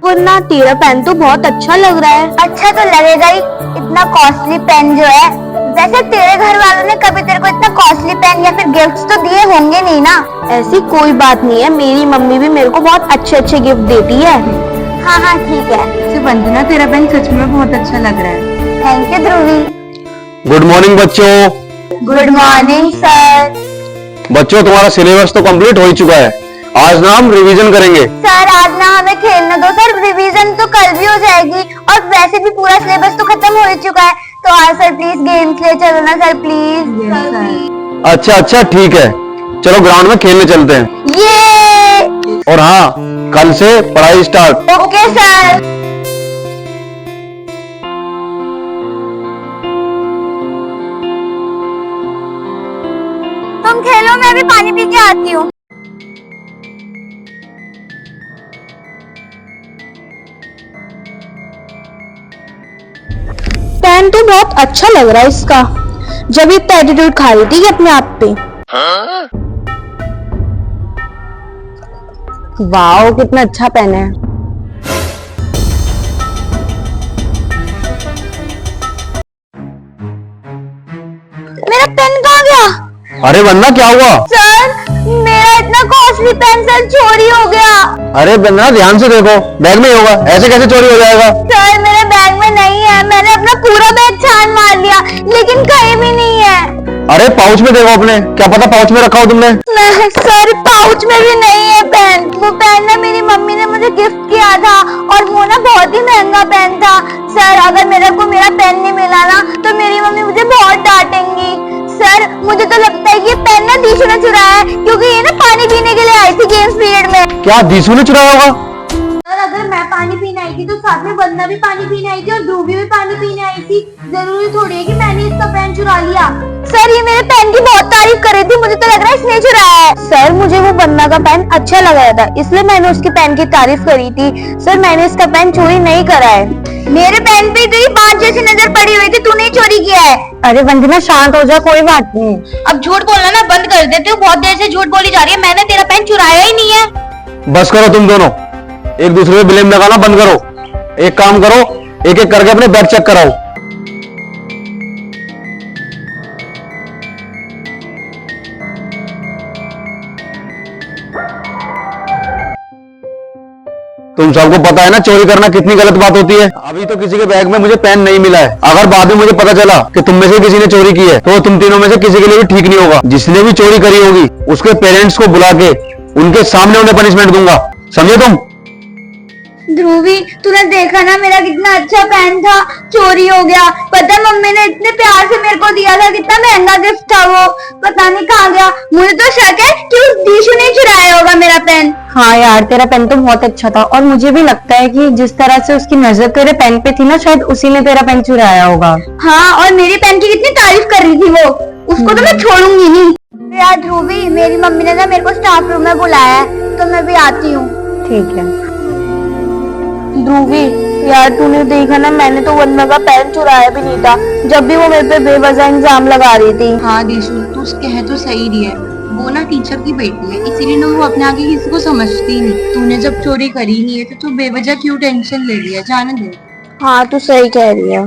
वरना तेरा पेन तो बहुत अच्छा लग रहा है। अच्छा तो लगेगा ही, इतना कॉस्टली पेन जो है। वैसे तेरे घर वालों ने कभी तेरे को इतना कॉस्टली पेन या फिर गिफ्ट्स तो दिए होंगे नहीं ना? ऐसी कोई बात नहीं है, मेरी मम्मी भी मेरे को बहुत अच्छे अच्छे गिफ्ट देती है। हाँ हाँ ठीक है। वंदना, तेरा पेन सच में बहुत अच्छा लग रहा है। Thank you Dhruvi. Good morning बच्चों। Good morning sir. बच्चों, तुम्हारा सिलेबस तो कंप्लीट हो ही चुका है। आज ना हम रिवीजन करेंगे। सर आज ना हमें खेलने दो सर, रिवीजन तो कल भी हो जाएगी और वैसे भी पूरा सिलेबस तो खत्म हो ही चुका है। तो आज सर प्लीज गेम्स ले चलो ना सर, प्लीज। अच्छा अच्छा ठीक है, चलो ग्राउंड में खेलने चलते हैं। ये और हाँ, कल से पढ़ाई स्टार्ट। Okay sir. तुम खेलो, मैं भी पानी पी के आती हूँ। पेन तो बहुत अच्छा लग रहा है इसका, जब इतना एटीट्यूड खा रही थी अपने आप पे। वाओ, कितना अच्छा पेन है। मेरा पेन कहाँ गया? अरे वंदना, क्या हुआ? सर मेरा इतना कॉस्टली पेन सर चोरी हो गया। अरे वंदना, ध्यान से देखो, बैग में ही होगा। ऐसे कैसे चोरी हो जाएगा? सर मेरे बैग में नहीं है, मैंने अपना पूरा बैग छान मार लिया लेकिन कहीं भी नहीं है। अरे पाउच में देखो अपने, क्या पता पाउच में रखा हो तुमने। नहीं सर, पाउच में भी नहीं है पेन। वो पेन ना मेरी मम्मी ने मुझे गिफ्ट किया था और वो ना बहुत ही महंगा पेन था। सर अगर मेरे को मेरा पेन नहीं मिला ना तो मेरी मम्मी मुझे बहुत डांटेंगी। सर मुझे तो लगता है कि ये पेन ना दीशु ने चुराया है, क्योंकि ये ना पानी पीने के लिए आई थी गेम्स पीरियड में। क्या दीसू ने चुराया होगा? सर अगर मैं पानी पीने आई थी तो साथ में वंदना भी पानी पीने आई थी और ध्रुवी भी पानी पीने आई थी। जरूरी थोड़ी है कि मैंने इसका पेन चुरा लिया। सर ये मेरे पेन की बहुत तारीफ कर रही थी, मुझे तो लग रहा है इसने चुराया है। सर मुझे वो वंदना का पेन अच्छा लग रहा था, इसलिए मैंने उसके पेन की तारीफ करी थी। सर मैंने इसका पेन चोरी नहीं करा है। मेरे पेन पे तेरी बात जैसी नजर पड़ी हुई थी, तूने चोरी किया है। अरे वंदना शांत हो जा, कोई बात नहीं। अब झूठ बोलना ना बंद कर देते हो, बहुत देर से झूठ बोली जा रही है। मैंने तेरा पेन चुराया ही नहीं है। बस करो तुम दोनों, एक दूसरे पे ब्लेम लगाना बंद करो। एक काम करो, एक एक करके अपने बैग चेक कराओ। तुम सबको पता है ना चोरी करना कितनी गलत बात होती है। अभी तो किसी के बैग में मुझे पेन नहीं मिला है। अगर बाद में मुझे पता चला कि तुम में से किसी ने चोरी की है तो तुम तीनों में से किसी के लिए भी ठीक नहीं होगा। जिसने भी चोरी करी होगी उसके पेरेंट्स को बुला के उनके सामने उन्हें पनिशमेंट दूंगा, समझे तुम? ध्रुवी तूने देखा ना मेरा कितना अच्छा पेन था, चोरी हो गया। पता है मम्मी ने इतने प्यार से मेरे को दिया था, कितना महंगा गिफ्ट था वो, पता नहीं कहाँ गया। मुझे तो शक है कि उस दीशु ने चुराया होगा मेरा पेन। हाँ यार, तेरा पेन तो बहुत अच्छा था और मुझे भी लगता है कि जिस तरह से उसकी नजर तेरे पेन पे थी ना, शायद उसी ने तेरा पेन चुराया होगा। हाँ, और मेरी पेन की कितनी तारीफ कर रही थी वो, उसको तो मैं छोड़ूंगी नहीं। यार ध्रुवी, मेरी मम्मी ने ना मेरे को स्टाफ रूम में बुलाया है, तो मैं भी आती हूँ। ठीक है। ध्रुवी यार, तूने देखा ना, मैंने तो वंदना का पेन चुराया भी नहीं था, जब भी वो मेरे पे बेवजह इल्जाम लगा रही थी। हाँ दीशु, तू कह तो सही रही है। वो ना टीचर की बेटी है, इसीलिए ना वो अपने आगे किसी को समझती नहीं। तूने जब चोरी करी नहीं है तो तू बेवजह क्यों टेंशन ले रही है? जाने दे। हाँ तू सही कह रही है।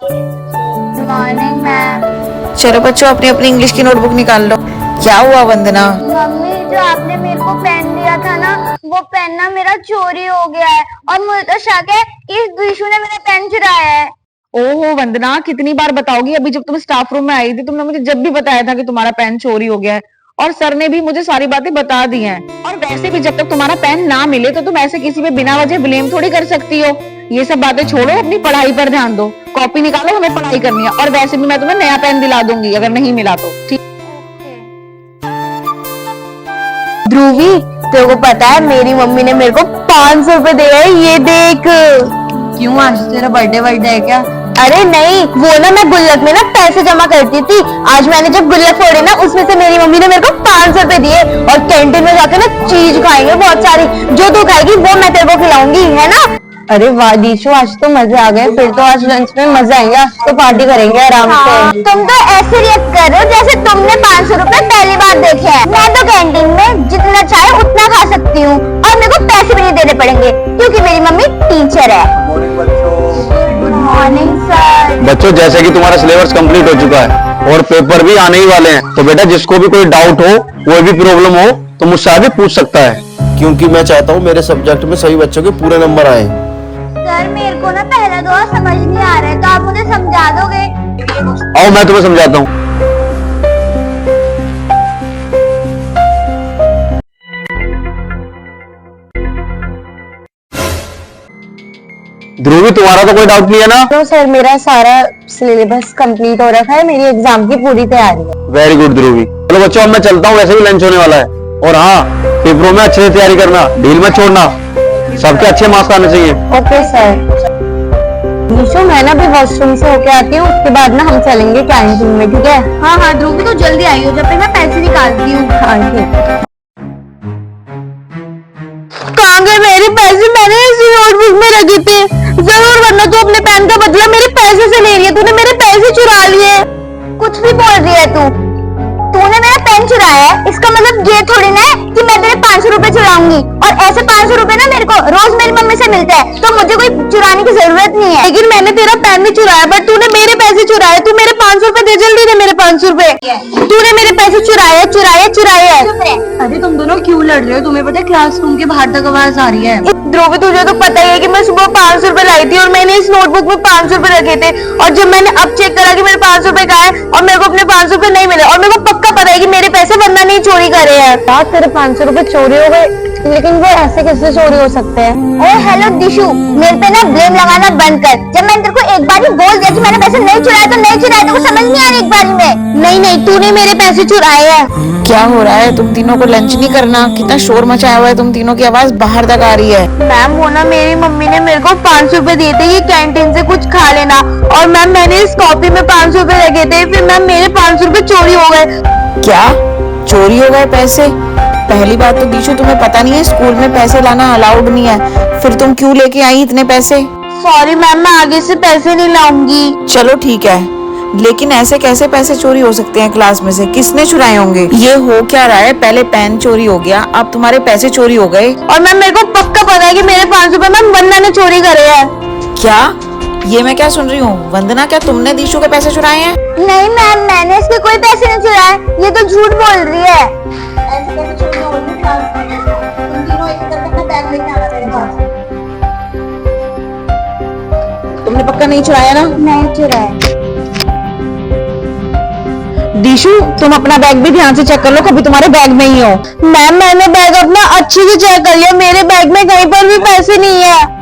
Good morning ma'am. चलो बच्चों, अपनी अपनी इंग्लिश की नोटबुक निकाल लो। क्या हुआ वंदना? मम्मी जो आपने मेरे को पेन दिया था ना, वो पेन ना मेरा चोरी हो गया है और मुझे तो शक है कि इस दीशु ने मेरा पेन चुराया है। ओहो वंदना, कितनी बार बताओगी? अभी जब तुम स्टाफ रूम में आई थी तुमने मुझे जब भी बताया था कि तुम्हारा पेन चोरी हो गया है, और सर ने भी मुझे सारी बातें बता दी हैं। और वैसे भी जब तक तुम्हारा पेन ना मिले तो तुम ऐसे किसी पे बिना वजह ब्लेम थोड़ी कर सकती हो। ये सब बातें छोड़ो, अपनी पढ़ाई पर ध्यान दो। कॉपी निकालो, हमें पढ़ाई करनी है। और वैसे भी मैं तुम्हें नया पेन दिला दूंगी अगर नहीं मिला तो। ठीक। ध्रुवी, तेरे को पता है मेरी मम्मी ने मेरे को 500 रुपए दिए हैं, ये देख। क्यों, आज तेरा बर्थडे है क्या? अरे नहीं, वो ना मैं गुल्लक में ना पैसे जमा करती थी। आज मैंने जब गुल्लक फोड़े ना, उसमें से मेरी मम्मी ने मेरे को 500 रुपए दिए। और कैंटीन में जाकर ना चीज खाएंगे बहुत सारी, जो तू खाएगी वो मैं तेरे को खिलाऊंगी, है ना? अरे वाह दीशु, आज तो मजे आ गए। फिर तो आज लंच में मजा आएगा, आज तो पार्टी करेंगे आराम से। तुम तो ऐसे रिएक्ट कर रहे हो जैसे तुमने 500 रुपए पहली बार देखे हैं। मैं तो कैंटीन में जितना चाहे उतना खा सकती हूँ और मेरे को पैसे भी भी देने पड़ेंगे क्योंकि मेरी मम्मी टीचर है। Good morning sir. बच्चों, जैसे कि तुम्हारा सिलेबस कंप्लीट हो चुका है और पेपर भी आने ही वाले हैं, तो बेटा जिसको भी कोई डाउट हो, कोई भी प्रॉब्लम हो, तो मुझसे भी पूछ सकता है, क्योंकि मैं चाहता हूँ मेरे सब्जेक्ट में सभी बच्चों के पूरे नंबर आए। सर मेरे को ना पहला दो समझ नहीं आ रहा है, तो आप मुझे समझा दोगे? आओ मैं तुम्हें समझाता हूँ। ध्रुवी, तुम्हारा तो कोई डाउट नहीं है ना? तो सर मेरा सारा सिलेबस कंप्लीट हो रखा है, मेरी एग्जाम की पूरी तैयारी है। वेरी गुड ध्रुवी। चलो बच्चों, अब मैं चलता हूँ, वैसे भी लंच होने वाला है। और हाँ, पेपरों में अच्छे से तैयारी करना, ढील मत छोड़ना, सबके अच्छे मार्क्स आने चाहिए। Okay sir. निशु, मैं ना अभी वॉशरूम से होके आती हूँ, उसके बाद ना हम चलेंगे कैंटीन में, ठीक है? हाँ हाँ ध्रुवी, तो जल्दी आई हो, जब तक मैं पैसे निकालती हूँ। हाँ ठीक। कहाँ गए मेरे पैसे? मैंने इसी नोटबुक में रखे थे। जरूर, वरना तू अपने पेन का बदला मेरे पैसे से ले रही है। तूने मेरे पैसे चुरा लिए। कुछ भी बोल रही है तूने मेरा पेन चुराया है, इसका मतलब ये थोड़ी ना है कि मैं तेरे 500 रुपए चुराऊंगी। और ऐसे 500 रुपए ना मेरे को रोज मेरी मम्मी से मिलते हैं, तो मुझे कोई चुराने की जरूरत नहीं है। लेकिन मैंने तेरा पेन नहीं चुराया, बट तूने मेरे पैसे चुराए। तू मेरे 500 रुपए दे, जल्दी दे मेरे 500 रुपए। तूने मेरे पैसे चुराए चुराए चुराए। चुप रहे। अरे तुम दोनों क्यों लड़ रहे हो? तुम्हें पता है क्लासरूम के बाहर तक आवाज आ रही है। ध्रुवी, तुझे तो पता ही है कि मैं सुबह 500 रुपए लाई थी और मैंने इस नोटबुक में 500 रुपए रखे थे। और जब मैंने अब चेक करा कि मेरे 500 रुपए कहाँ है और मेरे को अपने 500 रुपए नहीं मिले, और मेरे को पक्का पता है कि मेरे पैसे बंदा नहीं चोरी करे हैं। बात तेरे 500 रुपए चोरी हो गए, लेकिन वो ऐसे कैसे चोरी हो सकते हैं? ओए हेलो दिशु, मेरे पे ना ब्लेम लगाना बंद कर। जब मैंने तेरे को एक बार ही बोल दिया कि मैंने पैसे नहीं चुराए तो नहीं चुराए, तो समझ नहीं आ रही एक बार में? नहीं नहीं, तूने मेरे पैसे चुराए हैं। क्या हो रहा है? तुम तीनों को लंच नहीं करना? कितना शोर मचाया हुआ है, तुम तीनों की आवाज बाहर तक आ रही है। मैम, वो ना मेरी मम्मी ने मेरे को 500 रुपए दिए थे, ये कैंटीन से कुछ खा लेना। और मैम, मैंने इस कॉपी में 500 रुपए रखे थे, फिर मैम मेरे 500 रुपए चोरी हो गए। क्या चोरी हो गए पैसे? पहली बात तो दीशु, तुम्हें पता नहीं है स्कूल में पैसे लाना अलाउड नहीं है, फिर तुम क्यों लेके आई इतने पैसे? सॉरी मैम, मैं आगे से पैसे नहीं लाऊंगी। चलो ठीक है, लेकिन ऐसे कैसे पैसे चोरी हो सकते हैं क्लास में से? किसने चुराए होंगे? ये हो क्या रहा है? पहले पेन चोरी हो गया, अब तुम्हारे पैसे चोरी हो गए। और मैम, मेरे को पक्का पता है कि मेरे 500 रुपए मैम वंदना ने चोरी करे हैं। क्या? ये मैं क्या सुन रही हूँ? वंदना, क्या तुमने दीशु के पैसे चुराए हैं? नहीं मैम, मैंने इसके कोई पैसे नहीं चुराए, ये तो झूठ बोल रही है। ऐसे कैसे चोरी होगी क्लास में? तुम तीनों एक करके अपना बैग लेके आना मेरे पास। तुमने पक्का नहीं चुराया ना? नहीं चुराए। दीशु, तुम अपना बैग भी ध्यान से चेक कर लो, कभी तुम्हारे बैग में ही हो। मैम, मैंने बैग अपना अच्छे से चेक कर लिया, मेरे बैग में कहीं पर भी पैसे नहीं है।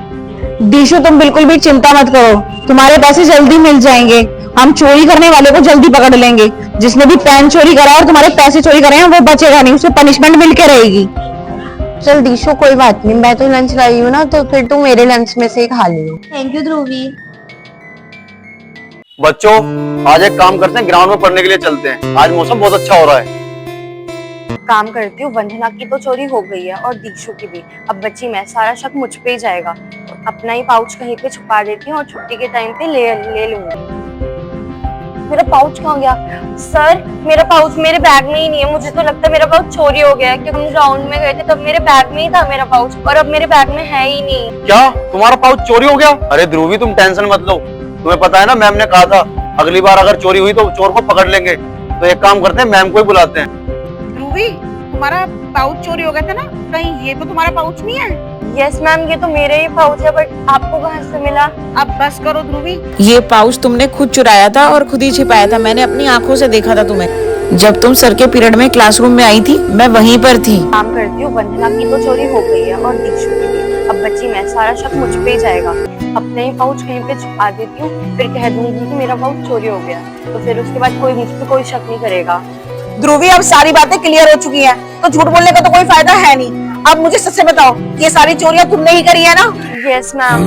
दीशु, तुम बिल्कुल भी चिंता मत करो, तुम्हारे पैसे जल्दी मिल जाएंगे। हम चोरी करने वाले को जल्दी पकड़ लेंगे। जिसने भी पेन चोरी करा और तुम्हारे पैसे चोरी करे हैं, वो बचेगा नहीं, उसे पनिशमेंट मिल के रहेगी। चल दीशु, कोई बात नहीं, मैं तो लंच लाई हूँ ना, तो फिर तुम मेरे लंच में से ही खा लियो। थैंक यू ध्रुवी। बच्चों, आज एक काम करते हैं, ग्राउंड में पढ़ने के लिए चलते हैं। आज मौसम बहुत अच्छा हो रहा है। काम करती हूँ, वंदना की तो चोरी हो गई है और दीक्षु की भी। अब बच्ची मैं, सारा शक मुझ पे ही जाएगा। अपना ही पाउच कहीं पे छुपा देती हूँ और छुट्टी के टाइम पे ले लूंगी। मेरा पाउच कहाँ गया? सर, मेरा पाउच मेरे बैग में ही नहीं है। मुझे तो लगता है मेरा पाउच चोरी हो गया है, क्योंकि हम ग्राउंड में गए थे तब मेरे बैग में ही था मेरा पाउच, और अब मेरे बैग में है ही नहीं। क्या तुम्हारा पाउच चोरी हो गया? अरे ध्रुवी, तुम टेंशन मत लो, तुम्हें पता है ना, मैम ने कहा था अगली बार अगर चोरी हुई तो चोर को पकड़ लेंगे। तो एक काम करते हैं, मैम को ही बुलाते हैं। ध्रुवी, तुम्हारा पाउच चोरी हो गया था ना? कहीं ये तो तुम्हारा पाउच नहीं है? यस मैम, ये तो मेरे ही पाउच है, बट आपको कहाँ से मिला? अब बस करो ध्रुवी, ये पाउच तुमने खुद चुराया था और खुद ही छिपाया था। मैंने अपनी आंखों से देखा था तुम्हें। जब तुम सर के पीरियड में क्लासरूम में आई थी, मैं वहीं पर थी। काम करती हूँ, वंदना की तो चोरी हो गई है और दीक्षु की भी। अब बच्ची मैं, सारा शक मुझ पे ही जाएगा। अपने ही पाउच कहीं पे छुपा देती हूँ, फिर कह दूंगी कि मेरा पाउच चोरी हो गया, तो फिर उसके बाद कोई मुझ पे कोई शक नहीं करेगा। ध्रुवी, अब सारी बातें क्लियर हो चुकी हैं, तो झूठ बोलने का तो कोई फायदा है नहीं। अब मुझे सच से बताओ, ये सारी चोरियां तुमने ही करी है ना? यस मैम,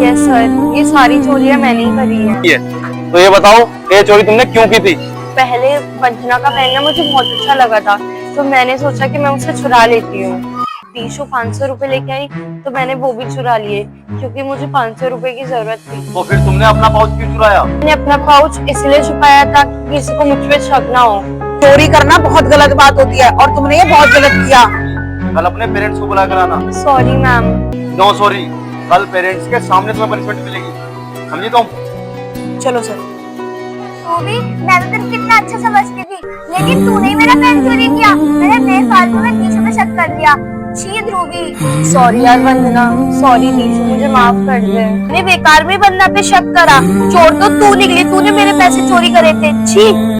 यस सर, ये सारी चोरियां मैंने ही करी है। तो ये बताओ, ये चोरी तुमने क्यों की थी? पहले वंदना का पहनना मुझे बहुत अच्छा लगा था, तो मैंने सोचा कि मैं उसे चुरा लेती हूँ। दीक्षु 500 रुपए लेके आई, तो मैंने वो भी चुरा लिए, क्योंकि मुझे 500 रुपए की जरूरत थी। तो फिर तुमने अपना पाउच क्यों चुराया? मैंने अपना पाउच इसलिए छुपाया था कि किसी को मुझ पे शक ना हो। चोरी करना बहुत गलत बात होती है और तुमने ये बहुत गलत किया। कल अपने पेरेंट्स को बुला कर आना। Sorry ma'am. नो सॉरी, कल पेरेंट्स के सामने तुम्हें पनिशमेंट मिलेगी, समझी तुम? चलो सर। ध्रुवी, मैं तो तेरे कितना अच्छा समझती थी, लेकिन तूने ही मेरा पेन चोरी किया। मैंने बेफालतू में दीशु पे शक कर दिया। छी ध्रुवी। सॉरी यार वंदना, सॉरी दीशु, मुझे माफ कर दे। मैंने बेकार में वंदना पे शक करा। चोर तो तू निकली, तूने मेरे पैसे चोरी करे थे। छी।